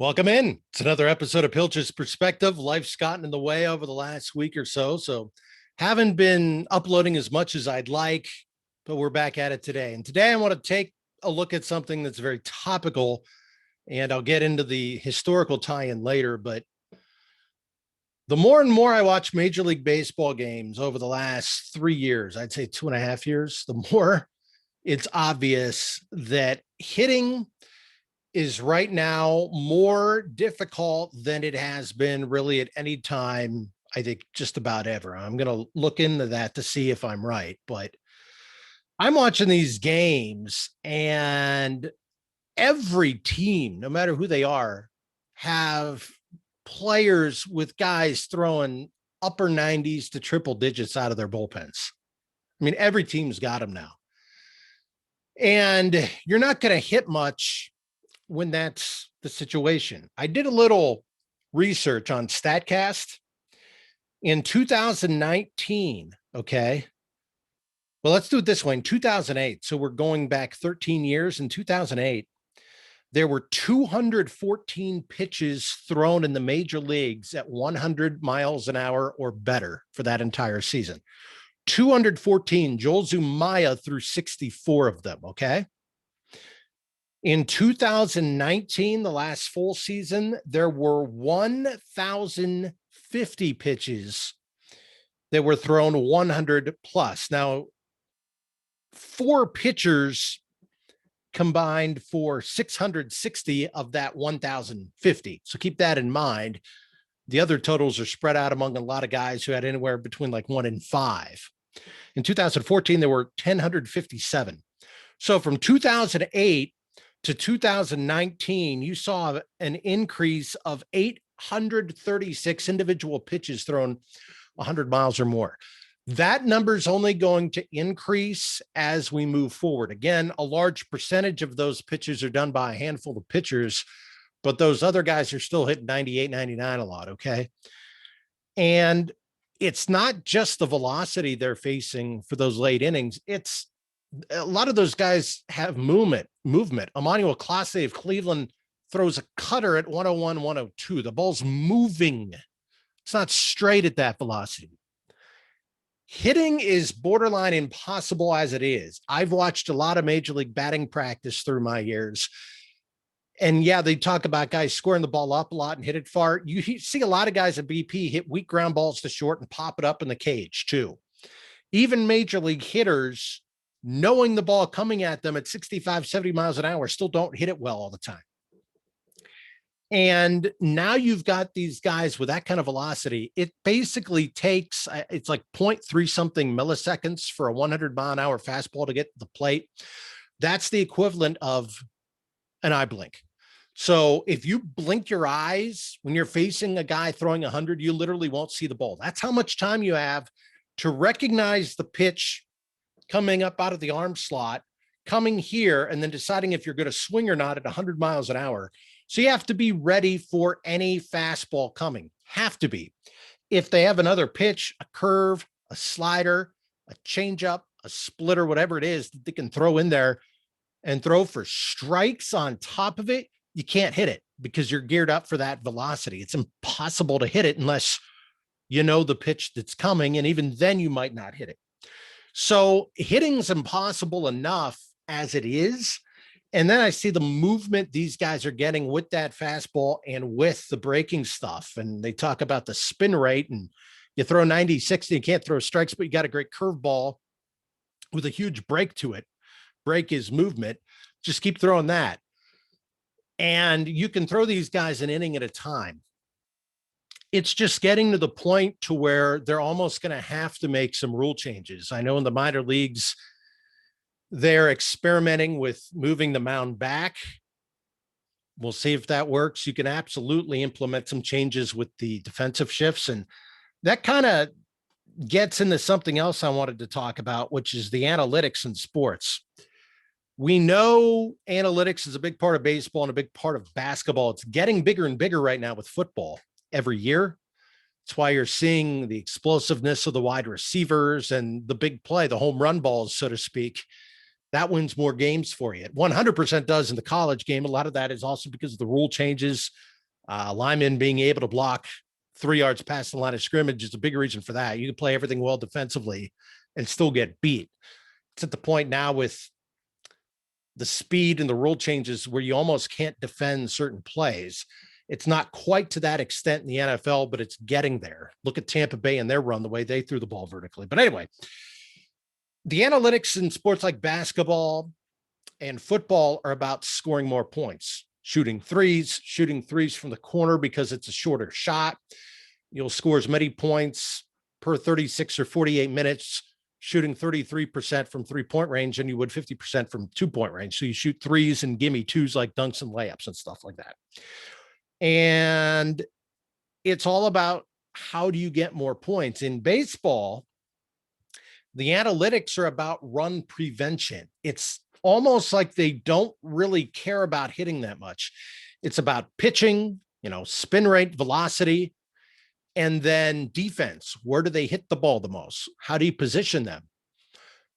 Welcome in. It's another episode of Pilch's Perspective. Life's gotten in the way over the last week or so haven't been uploading as much as I'd like, but we're back at it today. And today I want to take a look at something that's very topical, and I'll get into the historical tie-in later, but the more and more I watch Major League Baseball games over the last 3 years, I'd say 2.5 years, the more it's obvious that hitting is right now more difficult than it has been really at any time, I think just about ever. I'm going to look into that to see if I'm right, but I'm watching these games and every team, no matter who they are, have players with guys throwing upper 90s to triple digits out of their bullpens. I mean, every team's got them now. And you're not going to hit much when that's the situation. I did a little research on StatCast in 2019. Okay. Well, let's do it this way. In 2008, so we're going back 13 years. In 2008, there were 214 pitches thrown in the major leagues at 100 miles an hour or better for that entire season. 214. Joel Zumaya threw 64 of them. Okay. In 2019, the last full season, there were 1,050 pitches that were thrown 100 plus. Now, 4 pitchers combined for 660 of that 1,050. So keep that in mind. The other totals are spread out among a lot of guys who had anywhere between like 1 and 5. In 2014, there were 1,057. So from 2008 to 2019, you saw an increase of 836 individual pitches thrown 100 miles or more. That number is only going to increase as we move forward. Again, a large percentage of those pitches are done by a handful of pitchers, but those other guys are still hitting 98, 99 a lot, okay? And it's not just the velocity they're facing for those late innings. It's a lot of those guys have movement. Emmanuel Clase of Cleveland throws a cutter at 101, 102. The ball's moving. It's not straight at that velocity. Hitting is borderline impossible as it is. I've watched a lot of Major League batting practice through my years. And yeah, they talk about guys squaring the ball up a lot and hit it far. You see a lot of guys at BP hit weak ground balls to short and pop it up in the cage too. Even Major League hitters, knowing the ball coming at them at 65, 70 miles an hour, still don't hit it well all the time. And now you've got these guys with that kind of velocity. It basically takes, it's like 0.3 something milliseconds for a 100 mile an hour fastball to get to the plate. That's the equivalent of an eye blink. So if you blink your eyes when you're facing a guy throwing 100, you literally won't see the ball. That's how much time you have to recognize the pitch coming up out of the arm slot, coming here, and then deciding if you're going to swing or not at 100 miles an hour. So you have to be ready for any fastball coming. Have to be. If they have another pitch, a curve, a slider, a changeup, a splitter, whatever it is that they can throw in there and throw for strikes on top of it, you can't hit it because you're geared up for that velocity. It's impossible to hit it unless you know the pitch that's coming, and even then you might not hit it. So hitting's impossible enough as it is. And then I see the movement these guys are getting with that fastball and with the breaking stuff. And they talk about the spin rate, and you throw 90, 60, you can't throw strikes, but you got a great curveball with a huge break to it. Break is movement. Just keep throwing that. And you can throw these guys an inning at a time. It's just getting to the point to where they're almost going to have to make some rule changes. I know in the minor leagues, they're experimenting with moving the mound back. We'll see if that works. You can absolutely implement some changes with the defensive shifts. And that kind of gets into something else I wanted to talk about, which is the analytics in sports. We know analytics is a big part of baseball and a big part of basketball. It's getting bigger and bigger right now with football every year. That's why you're seeing the explosiveness of the wide receivers and the big play, the home run balls, so to speak, that wins more games for you. It 100% does in the college game. A lot of that is also because of the rule changes. Linemen being able to block 3 yards past the line of scrimmage is a big reason for that. You can play everything well defensively and still get beat. It's at the point now with the speed and the rule changes where you almost can't defend certain plays. It's not quite to that extent in the NFL, but it's getting there. Look at Tampa Bay and their run, the way they threw the ball vertically. But anyway, the analytics in sports like basketball and football are about scoring more points, shooting threes from the corner because it's a shorter shot. You'll score as many points per 36 or 48 minutes shooting 33% from 3-point range than you would 50% from 2-point range. So you shoot threes and gimme twos like dunks and layups and stuff like that. And it's all about how do you get more points. In baseball, the analytics are about run prevention. It's almost like they don't really care about hitting that much. It's about pitching, spin rate, velocity, and then defense. Where do they hit the ball the most? How do you position them?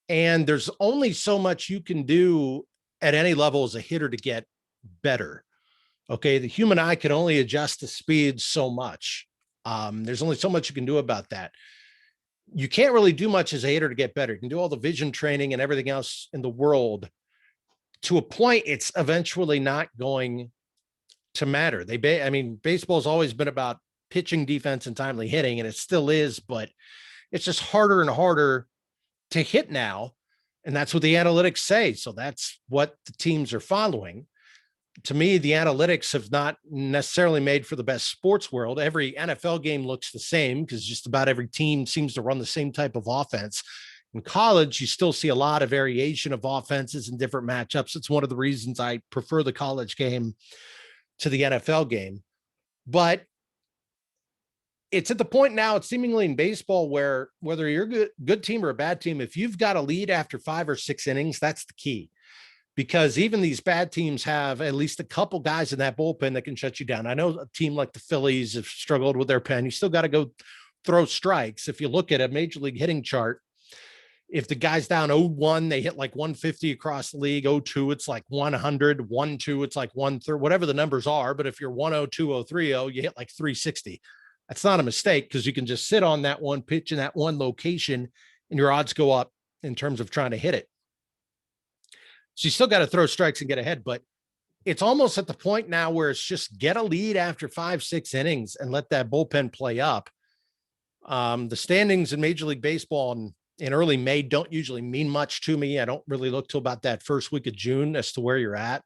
And there's only so much you can do at any level as a hitter to get better. Okay. The human eye can only adjust the speed so much. There's only so much you can do about that. You can't really do much as a hitter to get better. You can do all the vision training and everything else in the world. To a point, it's eventually not going to matter. Baseball's always been about pitching, defense, and timely hitting, and it still is, but it's just harder and harder to hit now. And that's what the analytics say. So that's what the teams are following. To me, the analytics have not necessarily made for the best sports world. Every NFL game looks the same because just about every team seems to run the same type of offense. In college, you still see a lot of variation of offenses and different matchups. It's one of the reasons I prefer the college game to the NFL game. But it's at the point now, it's seemingly in baseball where whether you're a good team or a bad team, if you've got a lead after 5 or 6 innings, that's the key. Because even these bad teams have at least a couple guys in that bullpen that can shut you down. I know a team like the Phillies have struggled with their pen. You still got to go throw strikes. If you look at a major league hitting chart, if the guy's down 0-1, they hit like 150 across the league. 0-2, it's like 100. 1-2, it's like 130, whatever the numbers are. But if you're 1-0, 2-0, 3-0, you hit like 360. That's not a mistake because you can just sit on that one pitch in that one location and your odds go up in terms of trying to hit it. So you still got to throw strikes and get ahead, but it's almost at the point now where it's just get a lead after 5, 6 innings and let that bullpen play up. The standings in Major League Baseball in early May don't usually mean much to me. I don't really look till about that first week of June as to where you're at,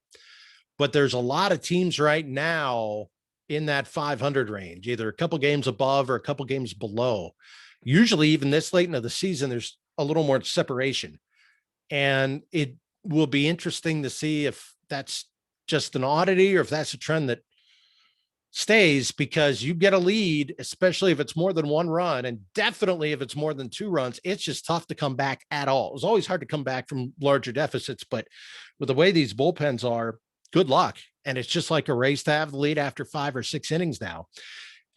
but there's a lot of teams right now in that 500 range, either a couple games above or a couple games below. Usually even this late into the season, there's a little more separation, and it will be interesting to see if that's just an oddity or if that's a trend that stays, because you get a lead, especially if it's more than 1 run, and definitely if it's more than 2 runs, it's just tough to come back at all. It was always hard to come back from larger deficits, but with the way these bullpens are, good luck. And it's just like a race to have the lead after 5 or 6 innings now.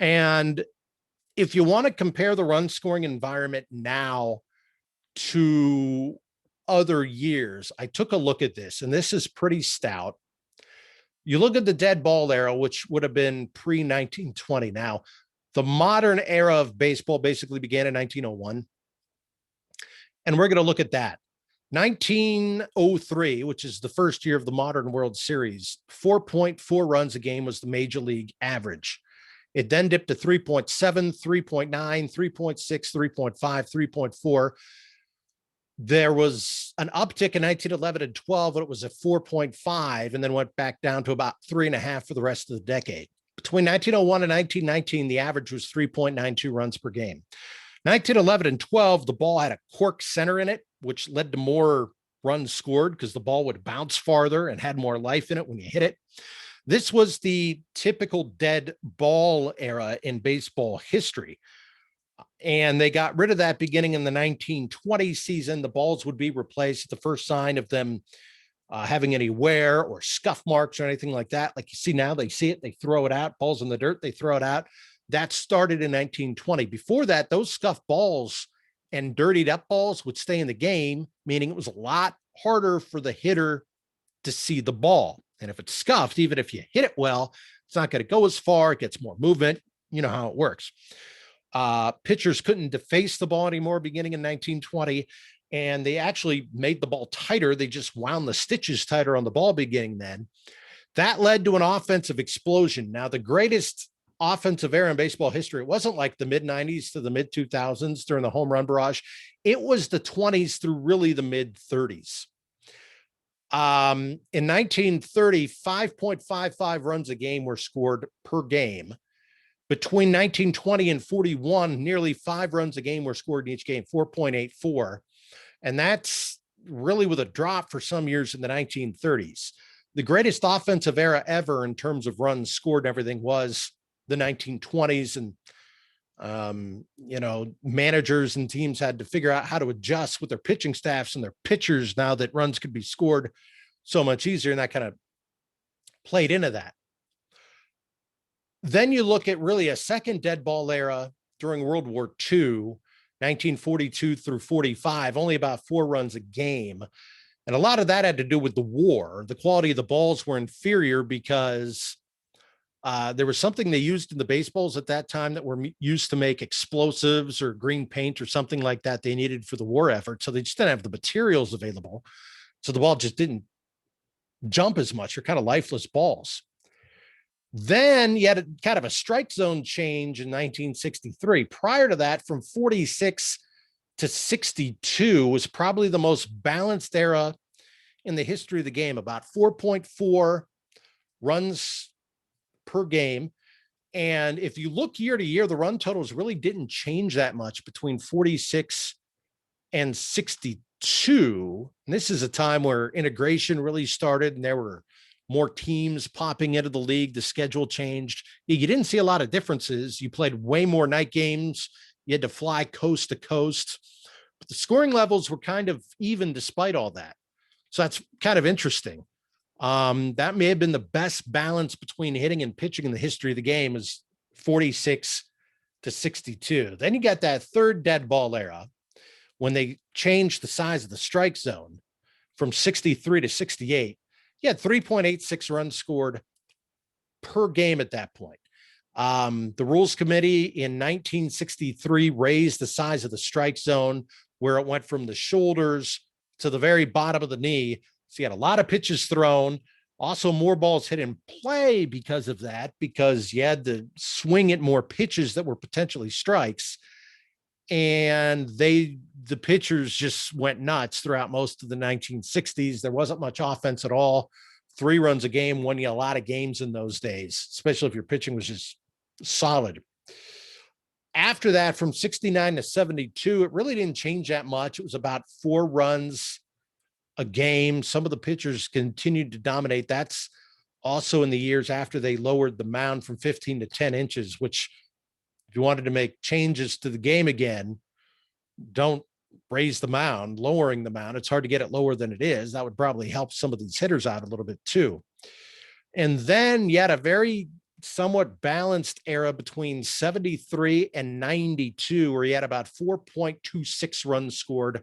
And if you want to compare the run scoring environment now to other years, I took a look at this, and this is pretty stout. You look at the dead ball era, which would have been pre-1920. Now, the modern era of baseball basically began in 1901. And we're going to look at that. 1903, which is the first year of the modern World Series, 4.4 runs a game was the major league average. It then dipped to 3.7, 3.9, 3.6, 3.5, 3.4. There was an uptick in 1911 and 12, but it was at 4.5 and then went back down to about 3.5 for the rest of the decade. Between 1901 and 1919, the average was 3.92 runs per game. 1911 and 12, the ball had a cork center in it, which led to more runs scored because the ball would bounce farther and had more life in it when you hit it. This was the typical dead ball era in baseball history. And they got rid of that beginning in the 1920 season. The balls would be replaced at the first sign of them having any wear or scuff marks or anything like that. Like you see now, they see it, they throw it out. Balls in the dirt, they throw it out. That started in 1920. Before that, those scuffed balls and dirtied up balls would stay in the game, meaning it was a lot harder for the hitter to see the ball. And if it's scuffed, even if you hit it well, it's not going to go as far. It gets more movement. You know how it works. Pitchers couldn't deface the ball anymore beginning in 1920. And they actually made the ball tighter. They just wound the stitches tighter on the ball beginning then. That led to an offensive explosion. Now, the greatest offensive era in baseball history, it wasn't like the mid 90s to the mid 2000s during the home run barrage. It was the 20s through really the mid 30s. In 1930, 5.55 runs a game were scored per game. Between 1920 and 41, nearly 5 runs a game were scored in each game, 4.84. And that's really with a drop for some years in the 1930s. The greatest offensive era ever in terms of runs scored and everything was the 1920s. And, managers and teams had to figure out how to adjust with their pitching staffs and their pitchers now that runs could be scored so much easier. And that kind of played into that. Then you look at really a second dead ball era during World War II, 1942 through 45, only about 4 runs a game. And a lot of that had to do with the war. The quality of the balls were inferior because there was something they used in the baseballs at that time that were used to make explosives or green paint or something like that they needed for the war effort. So they just didn't have the materials available. So the ball just didn't jump as much. They're kind of lifeless balls. Then you had kind of a strike zone change in 1963. Prior to that, from 46 to 62 was probably the most balanced era in the history of the game, about 4.4 runs per game. And if you look year to year, the run totals really didn't change that much between 46 and 62. And this is a time where integration really started and there were more teams popping into the league. The schedule changed. You didn't see a lot of differences. You played way more night games. You had to fly coast to coast, but the scoring levels were kind of even despite all that. So that's kind of interesting. That may have been the best balance between hitting and pitching in the history of the game, is 46 to 62. Then you got that third dead ball era when they changed the size of the strike zone from 63 to 68. He had 3.86 runs scored per game at that point. The Rules Committee in 1963 raised the size of the strike zone where it went from the shoulders to the very bottom of the knee. So you had a lot of pitches thrown, also more balls hit in play because of that, because you had to swing at more pitches that were potentially strikes. And the pitchers just went nuts throughout most of the 1960s. There wasn't much offense at all. 3 runs a game won you a lot of games in those days, especially if your pitching was just solid. After that, from 69 to 72, it really didn't change that much. It was about 4 runs a game. Some of the pitchers continued to dominate. That's also in the years after they lowered the mound from 15 to 10 inches, which, if you wanted to make changes to the game again, don't raise the mound. Lowering the mound, it's hard to get it lower than it is. That would probably help some of these hitters out a little bit too. And then you had a very somewhat balanced era between 73 and 92, where he had about 4.26 runs scored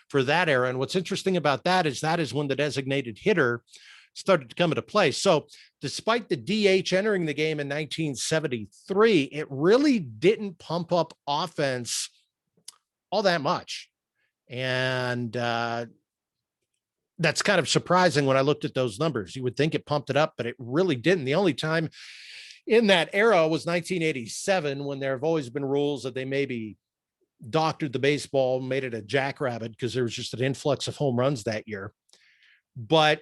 for that era. And what's interesting about that is when the designated hitter started to come into play. So despite the DH entering the game in 1973, it really didn't pump up offense all that much. And that's kind of surprising when I looked at those numbers. You would think it pumped it up, but it really didn't. The only time in that era was 1987, when there have always been rules that they maybe doctored the baseball, made it a jackrabbit because there was just an influx of home runs that year. But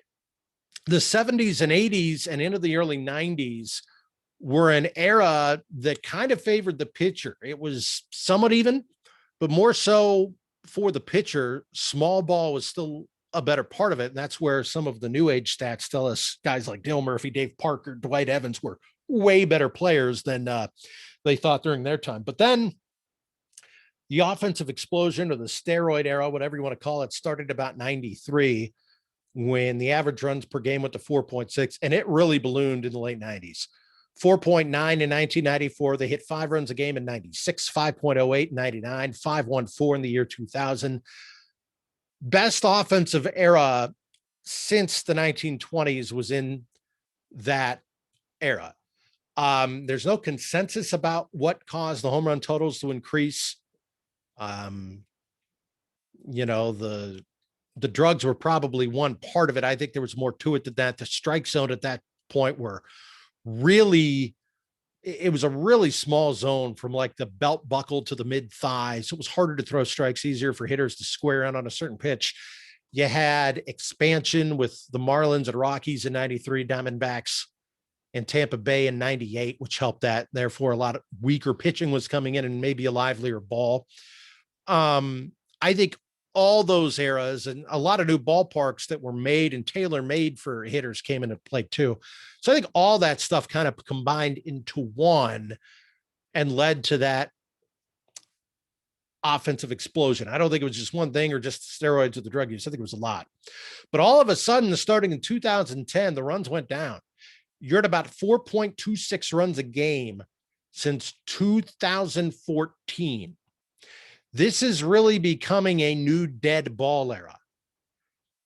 the 70s and 80s and into the early 90s were an era that kind of favored the pitcher. It was somewhat even, but more so for the pitcher. Small ball was still a better part of it. And that's where some of the new age stats tell us guys like Dale Murphy, Dave Parker, Dwight Evans were way better players than they thought during their time. But then the offensive explosion, or the steroid era, whatever you want to call it, started about 93, when the average runs per game went to 4.6, and it really ballooned in the late 90s. 4.9 in 1994. They hit 5 runs a game in 96, 5.08 in 99, 5.14 in the year 2000. best offensive era since the 1920s was in that era. There's no consensus about what caused the home run totals to increase. Um, you know, the drugs were probably one part of it. I think there was more to it than that. The strike zone at that point were really, it was a really small zone from like the belt buckle to the mid thigh. So it was harder to throw strikes, easier for hitters to square in on a certain pitch. You had expansion with the Marlins and Rockies in 93, Diamondbacks in Tampa Bay in 98, which helped that. Therefore, a lot of weaker pitching was coming in and maybe a livelier ball. I think all those eras and a lot of new ballparks that were made and tailor made for hitters came into play too. So I think all that stuff kind of combined into one and led to that offensive explosion. I don't think it was just one thing or just steroids or the drug use. I think it was a lot. But all of a sudden, starting in 2010, the runs went down. You're at about 4.26 runs a game since 2014. This is really becoming a new dead ball era.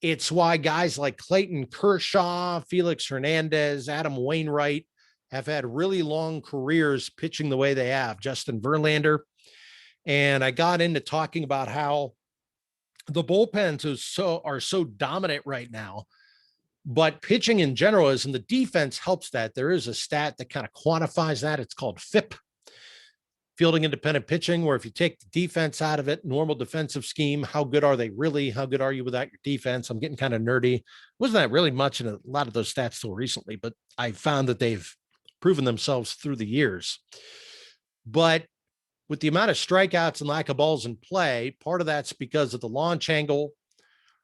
It's why guys like Clayton Kershaw, Felix Hernandez, Adam Wainwright have had really long careers pitching the way they have. Justin Verlander. And I got into talking about how the bullpens are so dominant right now, but pitching in general is, and the defense helps that. There is a stat that kind of quantifies that. It's called FIP, fielding independent pitching, where if you take the defense out of it, normal defensive scheme, how good are they really? How good are you without your defense? I'm getting kind of nerdy. Wasn't that really much in a lot of those stats till recently, but I found that they've proven themselves through the years. But with the amount of strikeouts and lack of balls in play, part of that's because of the launch angle.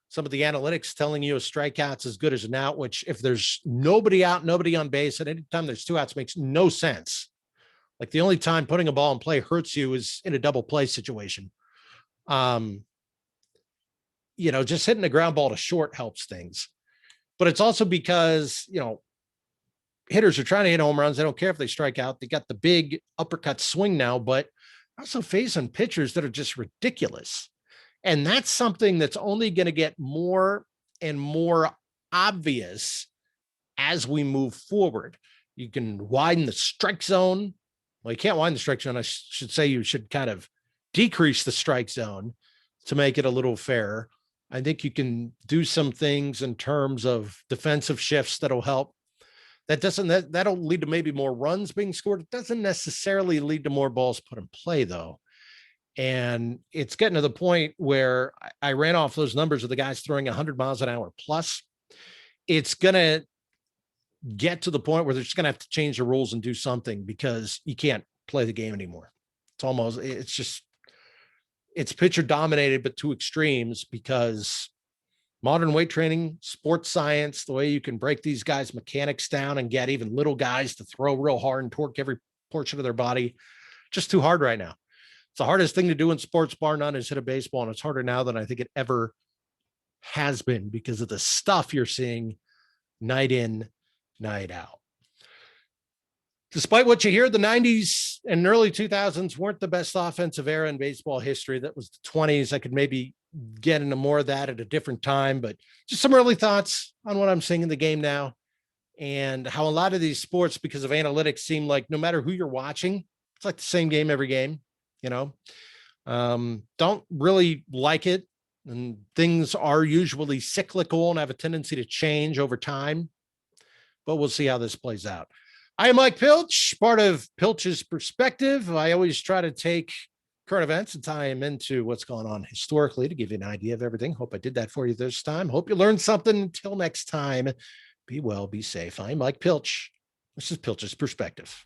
Some of the analytics telling you a strikeout's as good as an out, which if there's nobody out, nobody on base, at any time there's two outs makes no sense. Like the only time putting a ball in play hurts you is in a double play situation. Just hitting a ground ball to short helps things. But it's also because, hitters are trying to hit home runs. They don't care if they strike out. They got the big uppercut swing now, but also facing pitchers that are just ridiculous. And that's something that's only going to get more and more obvious as we move forward. You can widen the strike zone. Well, you can't widen the strike zone. I should say you should kind of decrease the strike zone to make it a little fairer. I think you can do some things in terms of defensive shifts that'll help. That'll lead to maybe more runs being scored. It doesn't necessarily lead to more balls put in play, though. And it's getting to the point where I ran off those numbers of the guys throwing 100 miles an hour plus. It's going to get to the point where they're just going to have to change the rules and do something because you can't play the game anymore. It's pitcher dominated, but to extremes, because modern weight training, sports science, the way you can break these guys' mechanics down and get even little guys to throw real hard and torque every portion of their body, just too hard right now. It's the hardest thing to do in sports, bar none, is hit a baseball. And it's harder now than I think it ever has been because of the stuff you're seeing night in, night out. Despite what you hear, the 90s and early 2000s weren't the best offensive era in baseball history. That was the 20s. I could maybe get into more of that at a different time, but just some early thoughts on what I'm seeing in the game now and how a lot of these sports, because of analytics, seem like no matter who you're watching, it's like the same game every game, don't really like it. And things are usually cyclical and have a tendency to change over time, but we'll see how this plays out. I am Mike Pilch, part of Pilch's Perspective. I always try to take current events and tie them into what's going on historically to give you an idea of everything. Hope I did that for you this time. Hope you learned something. Until next time, be well, be safe. I'm Mike Pilch. This is Pilch's Perspective.